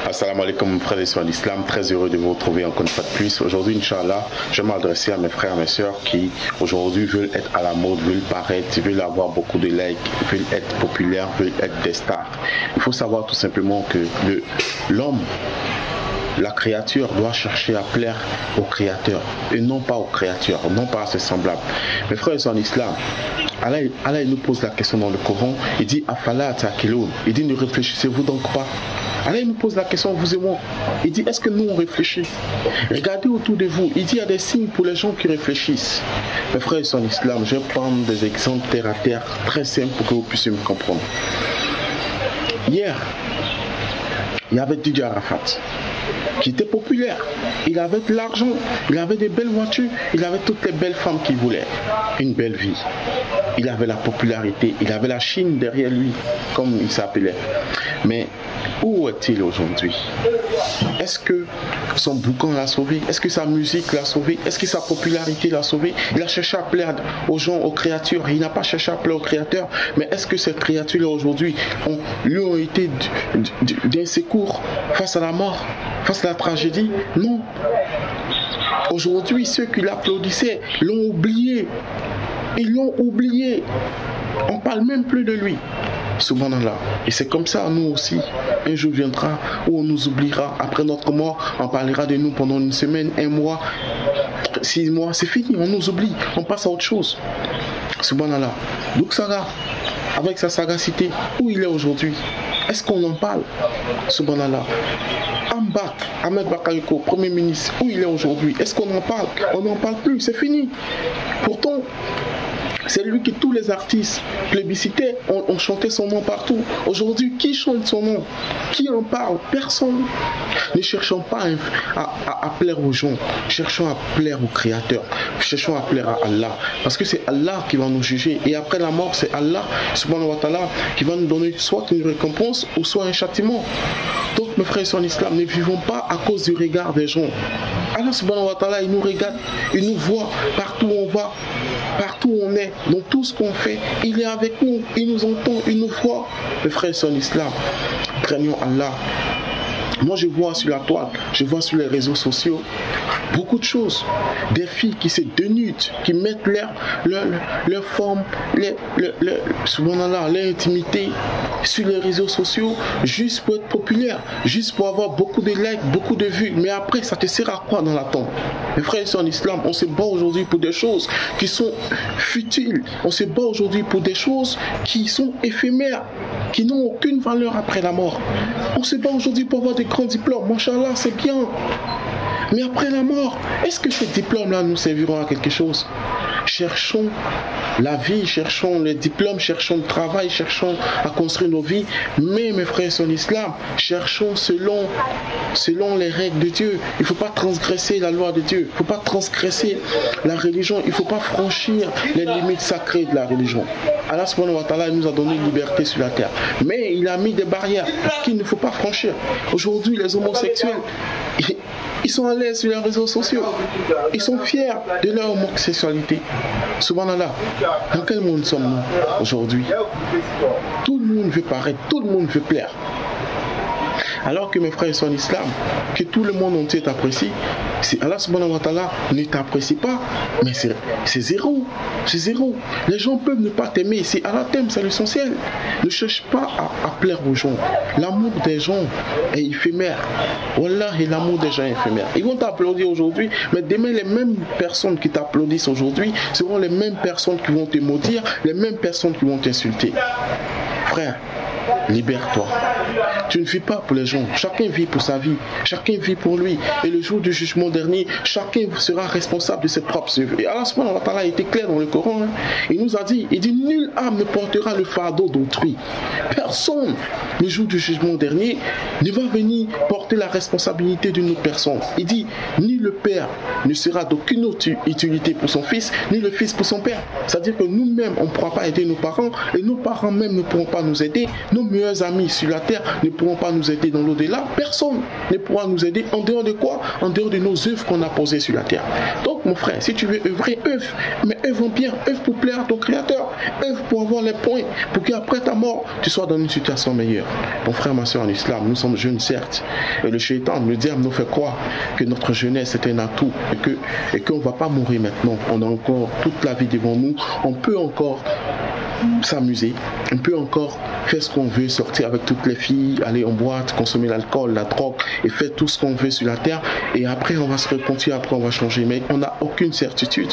Assalamu alaikum frères et sœurs d'Islam, très heureux de vous retrouver encore une fois de plus. Aujourd'hui, Inch'Allah, je vais m'adresser à mes frères et mes sœurs qui aujourd'hui veulent être à la mode, veulent paraître, veulent avoir beaucoup de likes, veulent être populaires, veulent être des stars. Il faut savoir tout simplement que l'homme, la créature doit chercher à plaire au créateur et non pas aux créatures, non pas à ses semblables. Mes frères et sœurs en islam, Allah il nous pose la question dans le Coran, il dit Afala ta'qiloun, il dit ne réfléchissez-vous donc pas. Allah il nous pose la question, vous et moi, il dit est-ce que nous on réfléchit? Regardez autour de vous, il dit il y a des signes pour les gens qui réfléchissent. Mes frères et sœurs en islam, je vais prendre des exemples terre à terre très simples pour que vous puissiez me comprendre. Hier, il y avait Didier Arafat qui était populaire, il avait de l'argent, il avait des belles voitures, il avait toutes les belles femmes qu'il voulait, une belle vie, il avait la popularité, il avait la Chine derrière lui, comme il s'appelait. Mais où est-il aujourd'hui? Est-ce que son boucan l'a sauvé? Est-ce que sa musique l'a sauvé? Est-ce que sa popularité l'a sauvé? Il a cherché à plaire aux gens, aux créatures. Il n'a pas cherché à plaire aux créateurs. Mais est-ce que ces créatures-là aujourd'hui lui ont été d'un secours face à la mort, face à la tragédie? Non. Aujourd'hui, ceux qui l'applaudissaient l'ont oublié. Ils l'ont oublié. On ne parle même plus de lui. Subhanallah. Et c'est comme ça, nous aussi. Un jour viendra où on nous oubliera. Après notre mort, on parlera de nous pendant une semaine, un mois, 6 mois. C'est fini, on nous oublie. On passe à autre chose. Subhanallah. Donc Saga, avec sa sagacité, où il est aujourd'hui? Est-ce qu'on en parle? Subhanallah. Ambak, Ahmed Bakayoko, Premier ministre, où il est aujourd'hui? Est-ce qu'on en parle? On n'en parle plus, c'est fini. Pourtant, c'est lui que tous les artistes plébiscitaient, ont chanté son nom partout. Aujourd'hui, qui chante son nom? Qui en parle? Personne. Ne cherchons pas à plaire aux gens, cherchons à plaire au Créateur, cherchons à plaire à Allah. Parce que c'est Allah qui va nous juger. Et après la mort, c'est Allah, subhanahu wa ta'ala, qui va nous donner soit une récompense ou soit un châtiment. Donc, mes frères et sœurs en islam, ne vivons pas à cause du regard des gens. Allah subhanahu wa ta'ala, il nous regarde, il nous voit partout où on va, partout où on est, dans tout ce qu'on fait, il est avec nous, il nous entend, il nous voit. Mes frères et sœurs en islam, craignons Allah. Moi je vois sur la toile, je vois sur les réseaux sociaux beaucoup de choses. Des filles qui se dénudent, qui mettent leur forme, leur intimité sur les réseaux sociaux juste pour être populaire, juste pour avoir beaucoup de likes, beaucoup de vues. Mais après, ça te sert à quoi dans la tombe? Mes frères et sœurs en islam, on se bat aujourd'hui pour des choses qui sont futiles. On se bat aujourd'hui pour des choses qui sont éphémères, qui n'ont aucune valeur après la mort. On se bat aujourd'hui pour avoir des grands diplômes. Machallah, c'est bien. Mais après la mort, est-ce que ces diplômes-là nous serviront à quelque chose? Cherchons la vie, cherchons les diplômes, cherchons le travail, cherchons à construire nos vies. Mais mes frères en islam, cherchons selon les règles de Dieu. Il ne faut pas transgresser la loi de Dieu. Il ne faut pas transgresser la religion. Il ne faut pas franchir les limites sacrées de la religion. Allah subhanahu wa ta'ala nous a donné une liberté sur la terre. Mais il a mis des barrières qu'il ne faut pas franchir. Aujourd'hui, les homosexuels, ils sont à l'aise sur les réseaux sociaux. Ils sont fiers de leur homosexualité. Subhanallah. Dans quel monde sommes-nous aujourd'hui? Tout le monde veut paraître, tout le monde veut plaire. Alors que mes frères sont en islam, que tout le monde entier t'apprécie, si Allah subhanahu wa ta'ala ne t'apprécie pas, mais c'est zéro. C'est zéro. Les gens peuvent ne pas t'aimer. Si Allah t'aime, c'est l'essentiel. Ne cherche pas à plaire aux gens. L'amour des gens est éphémère. Wallahi, l'amour des gens est éphémère. Ils vont t'applaudir aujourd'hui, mais demain, les mêmes personnes qui t'applaudissent aujourd'hui seront les mêmes personnes qui vont te maudire, les mêmes personnes qui vont t'insulter. Frère, libère-toi. Tu ne vis pas pour les gens. Chacun vit pour sa vie. Chacun vit pour lui. Et le jour du jugement dernier, chacun sera responsable de ses propres œuvres. Et Allah subhanahu wa ta'ala a été clair dans le Coran. Il nous a dit, il dit, nulle âme ne portera le fardeau d'autrui. Personne, le jour du jugement dernier, ne va venir porter la responsabilité d'une autre personne. Il dit, ni le père ne sera d'aucune autre utilité pour son fils, ni le fils pour son père. C'est-à-dire que nous-mêmes, on ne pourra pas aider nos parents, et nos parents même ne pourront pas nous aider. Nos meilleurs amis sur la terre ne pourront pas nous aider dans l'au-delà. Personne ne pourra nous aider en dehors de quoi? En dehors de nos œuvres qu'on a posées sur la terre. Donc mon frère, si tu veux œuvrer, œuvre, mais œuvre bien, œuvre pour plaire à ton Créateur, œuvre pour avoir les points, pour qu'après ta mort, tu sois dans une situation meilleure. Mon frère, ma soeur en islam, nous sommes jeunes certes, et le shaitan, le diable nous fait croire que notre jeunesse est un atout, et qu'on ne va pas mourir maintenant. On a encore toute la vie devant nous, on peut encore s'amuser, on peut encore faire ce qu'on veut, sortir avec toutes les filles, aller en boîte, consommer l'alcool, la drogue et faire tout ce qu'on veut sur la terre, et après on va se repentir, après on va changer, mais on n'a aucune certitude.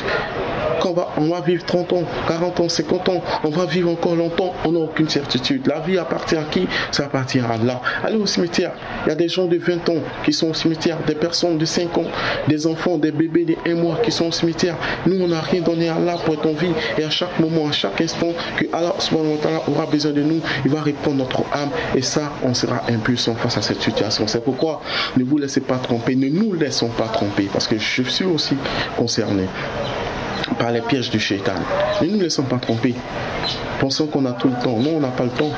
Quand on va vivre 30 ans, 40 ans, 50 ans, on va vivre encore longtemps, on n'a aucune certitude. La vie appartient à qui? Ça appartient à Allah. Allez au cimetière, il y a des gens de 20 ans qui sont au cimetière, des personnes de 5 ans, des enfants, des bébés de 1 mois qui sont au cimetière. Nous, on n'a rien donné à Allah pour être en vie, et à chaque moment, à chaque instant que Allah subhanahu wa ta'ala aura besoin de nous, il va répondre notre âme, et ça, on sera impuissant face à cette situation. C'est pourquoi ne vous laissez pas tromper, ne nous laissons pas tromper, parce que je suis aussi concerné par les pièges du shaitan. Ne nous laissons pas tromper. Pensons qu'on a tout le temps. Non, on n'a pas le temps.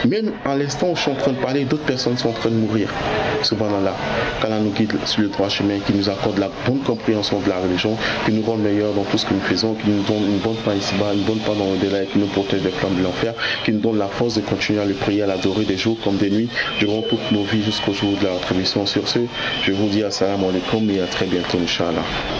Même à l'instant où je suis en train de parler, d'autres personnes sont en train de mourir. Subhanallah. Qu'Allah nous guide sur le droit chemin, qui nous accorde la bonne compréhension de la religion, qui nous rend meilleurs dans tout ce que nous faisons, qui nous donne une bonne part ici-bas, une bonne part dans le délai, qui nous protège des flammes de l'enfer, qui nous donne la force de continuer à le prier, à l'adorer des jours comme des nuits, durant toutes nos vies jusqu'au jour de la rétribution. Sur ce, je vous dis assalamu alaikum et à très bientôt, Inch'Allah.